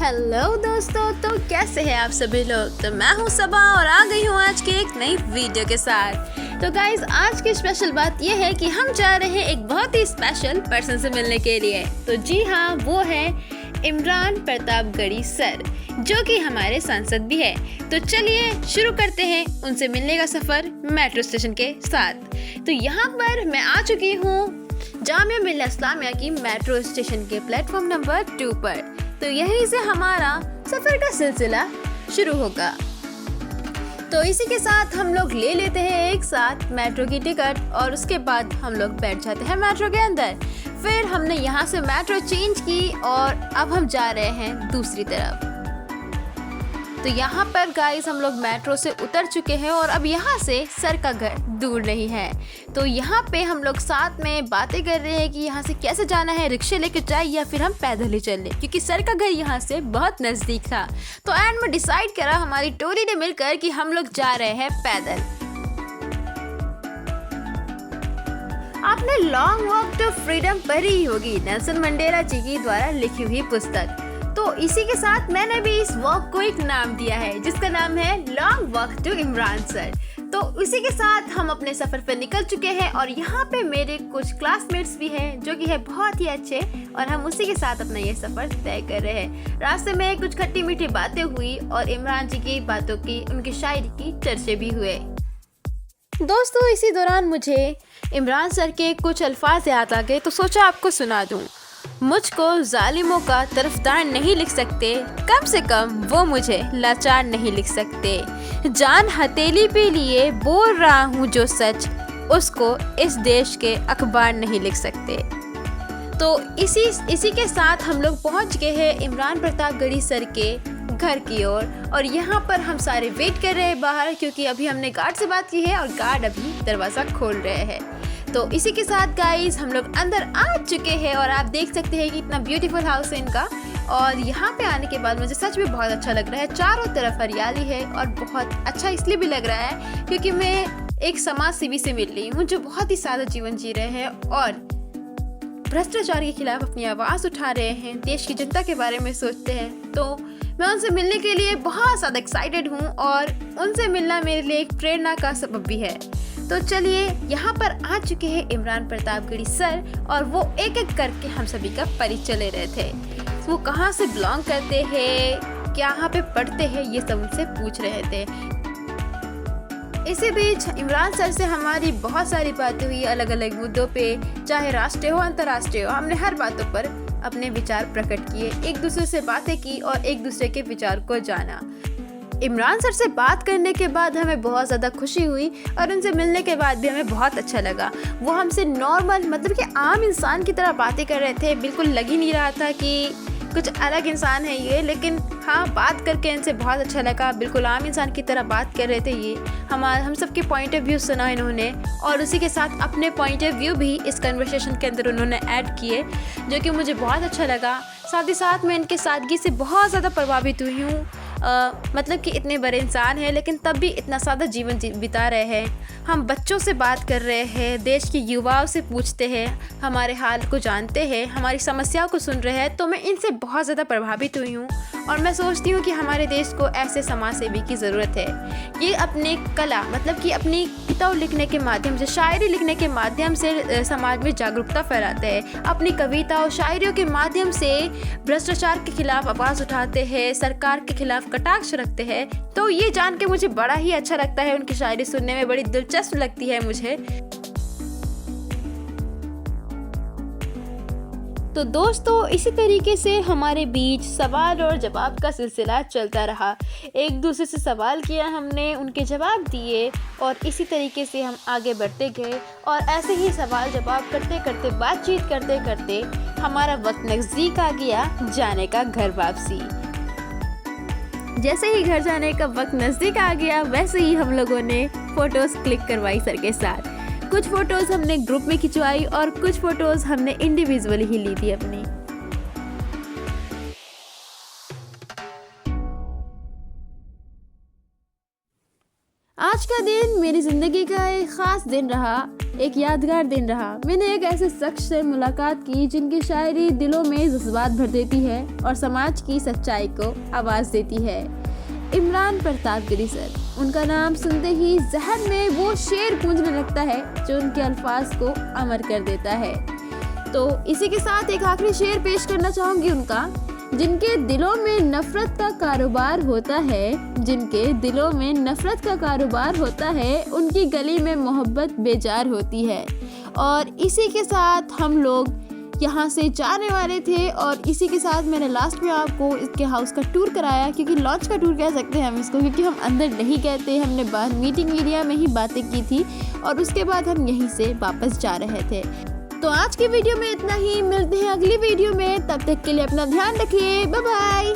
Hello दोस्तों, तो कैसे हैं आप सभी लोग। तो मैं हूं सबा और आ गई हूं आज की एक नई वीडियो के साथ। तो गाइज, आज की स्पेशल बात यह है कि हम जा रहे हैं एक बहुत ही स्पेशल पर्सन से मिलने के लिए। तो जी हाँ, वो है इमरान प्रतापगढ़ी सर, जो कि हमारे सांसद भी है। तो चलिए शुरू करते हैं उनसे मिलने का सफ़र मेट्रो स्टेशन के साथ। तो यहाँ पर मैं आ चुकी हूँ जामिया मिल्लिया इस्लामिया की मेट्रो स्टेशन के प्लेटफॉर्म नंबर 2 पर। तो यहीं से हमारा सफ़र का सिलसिला शुरू होगा। तो इसी के साथ हम लोग ले लेते हैं एक साथ मेट्रो की टिकट और उसके बाद हम लोग बैठ जाते हैं मेट्रो के अंदर। फिर हमने यहाँ से मेट्रो चेंज की और अब हम जा रहे हैं दूसरी तरफ। तो यहाँ पर गाइस हम लोग मेट्रो से उतर चुके हैं और अब यहाँ से सर का घर दूर नहीं है। तो यहाँ पे हम लोग साथ में बातें कर रहे हैं कि यहाँ से कैसे जाना है, रिक्शे लेके जाए या फिर हम पैदल ही चल लें, क्योंकि सर का घर यहाँ से बहुत नज़दीक था। तो एंड में डिसाइड करा हमारी टोली ने मिलकर कि हम लोग जा रहे हैं पैदल। आपने लॉन्ग वॉक टू फ्रीडम पढ़ी ही होगी, नेल्सन मंडेला जी की द्वारा लिखी हुई पुस्तक। तो इसी के साथ मैंने भी इस वॉक को एक नाम दिया है, जिसका नाम है long walk to Imran sir. तो इसी के साथ हम अपने सफ़र पर निकल चुके हैं और यहाँ पे मेरे कुछ क्लासमेट्स भी हैं जो कि है बहुत ही अच्छे, और हम उसी के साथ अपना ये सफ़र तय कर रहे हैं। रास्ते में कुछ खट्टी मीठी बातें हुई और इमरान जी की बातों की, उनकी शायरी की चर्चे भी हुए। दोस्तों, इसी दौरान मुझे इमरान सर के कुछ अल्फाज याद आ गए, तो सोचा आपको सुना दूँ। मुझको जालिमों का तरफदार नहीं लिख सकते, कम से कम वो मुझे लाचार नहीं लिख सकते। जान हथेली पे लिए बोल रहा हूँ जो सच, उसको इस देश के अखबार नहीं लिख सकते। तो इसी के साथ हम लोग पहुँच गए हैं इमरान प्रतापगढ़ी सर के घर की ओर और यहाँ पर हम सारे वेट कर रहे हैं बाहर, क्योंकि अभी हमने गार्ड से बात की है और गार्ड अभी दरवाज़ा खोल रहे हैं। तो इसी के साथ गाइस हम लोग अंदर आ चुके हैं और आप देख सकते हैं कि इतना ब्यूटीफुल हाउस है इनका। और यहाँ पे आने के बाद मुझे सच में बहुत अच्छा लग रहा है। चारों तरफ हरियाली है और बहुत अच्छा इसलिए भी लग रहा है क्योंकि मैं एक समाज सेवी से मिल रही हूँ जो बहुत ही सादा जीवन जी रहे हैं और भ्रष्टाचार के खिलाफ अपनी आवाज़ उठा रहे हैं, देश की जनता के बारे में सोचते हैं। तो मैं उनसे मिलने के लिए बहुत ज़्यादा एक्साइटेड हूँ और उनसे मिलना मेरे लिए एक प्रेरणा का सबब भी है। तो चलिए, यहाँ पर आ चुके हैं इमरान प्रतापगढ़ी सर और वो एक एक करके हम सभी का परिचय ले रहे थे। वो कहाँ से बिलोंग करते हैं, क्या यहाँ पे पढ़ते हैं, ये सब उनसे पूछ रहे थे। इसी बीच इमरान सर से हमारी बहुत सारी बातें हुई अलग अलग मुद्दों पे, चाहे राष्ट्रीय हो अंतर्राष्ट्रीय हो। हमने हर बातों पर अपने विचार प्रकट किए, एक दूसरे से बातें की और एक दूसरे के विचार को जाना। इमरान सर से बात करने के बाद हमें बहुत ज़्यादा खुशी हुई और उनसे मिलने के बाद भी हमें बहुत अच्छा लगा। वो हमसे नॉर्मल, मतलब कि आम इंसान की तरह बातें कर रहे थे। बिल्कुल लग ही नहीं रहा था कि कुछ अलग इंसान है ये, लेकिन हाँ, बात करके इनसे बहुत अच्छा लगा। बिल्कुल आम इंसान की तरह बात कर रहे थे ये। हम सबके पॉइंट ऑफ व्यू सुना इन्होंने और उसी के साथ अपने पॉइंट ऑफ व्यू भी इस कन्वर्सेशन के अंदर उन्होंने ऐड किए, जो कि मुझे बहुत अच्छा लगा। साथ ही साथ मैं इनके सादगी से बहुत ज़्यादा प्रभावित हुई हूँ। मतलब कि इतने बड़े इंसान हैं लेकिन तब भी इतना सादा जीवन बिता रहे हैं। हम बच्चों से बात कर रहे हैं, देश के युवाओं से पूछते हैं, हमारे हाल को जानते हैं, हमारी समस्याओं को सुन रहे हैं। तो मैं इनसे बहुत ज़्यादा प्रभावित हुई हूँ और मैं सोचती हूँ कि हमारे देश को ऐसे समाज सेवी की ज़रूरत है। ये अपने कला, मतलब कि अपनी कविताओं लिखने के माध्यम से, शायरी लिखने के माध्यम से समाज में जागरूकता फैलाते हैं। अपनी कविताओं शायरियों के माध्यम से भ्रष्टाचार के खिलाफ आवाज़ उठाते हैं, सरकार के खिलाफ कटाक्ष रखते हैं। तो ये जान के मुझे बड़ा ही अच्छा लगता है, उनकी शायरी सुनने में बड़ी दिलचस्प लगती है मुझे। तो दोस्तों, इसी तरीके से हमारे बीच सवाल और जवाब का सिलसिला चलता रहा। एक दूसरे से सवाल किया हमने, उनके जवाब दिए और इसी तरीके से हम आगे बढ़ते गए और ऐसे ही सवाल जवाब करते करते, बातचीत करते करते हमारा वक्त नज़दीक आ गया जाने का घर वापसी। जैसे ही घर जाने का वक्त नज़दीक आ गया वैसे ही हम लोगों ने फ़ोटोज़ क्लिक करवाई सर के साथ। कुछ फ़ोटोज़ हमने ग्रुप में खिंचवाई और कुछ फ़ोटोज़ हमने इंडिविजुअली ही ली थी अपनी। आज का दिन मेरी ज़िंदगी का एक ख़ास दिन रहा एक यादगार दिन रहा। मैंने एक ऐसे शख्स से मुलाकात की जिनकी शायरी दिलों में जज्बात भर देती है और समाज की सच्चाई को आवाज़ देती है। इमरान प्रतापगिरी सर, उनका नाम सुनते ही जहन में वो शेर गूंजने लगता है जो उनके अल्फाज को अमर कर देता है। तो इसी के साथ एक आखिरी शेर पेश करना चाहूँगी उनका। जिनके दिलों में नफरत का कारोबार होता है, जिनके दिलों में नफरत का कारोबार होता है, उनकी गली में मोहब्बत बेजार होती है। और इसी के साथ हम लोग यहाँ से जाने वाले थे और इसी के साथ मैंने लास्ट में आपको इसके हाउस का टूर कराया, क्योंकि लॉन्च का टूर कह सकते हैं हम इसको, क्योंकि हम अंदर नहीं गए थे। हमने बाहर मीटिंग एरिया में ही बातें की थी और उसके बाद हम यहीं से वापस जा रहे थे। तो आज की वीडियो में इतना ही, मिलते हैं अगली वीडियो में। तब तक के लिए अपना ध्यान रखिए, बाय बाय।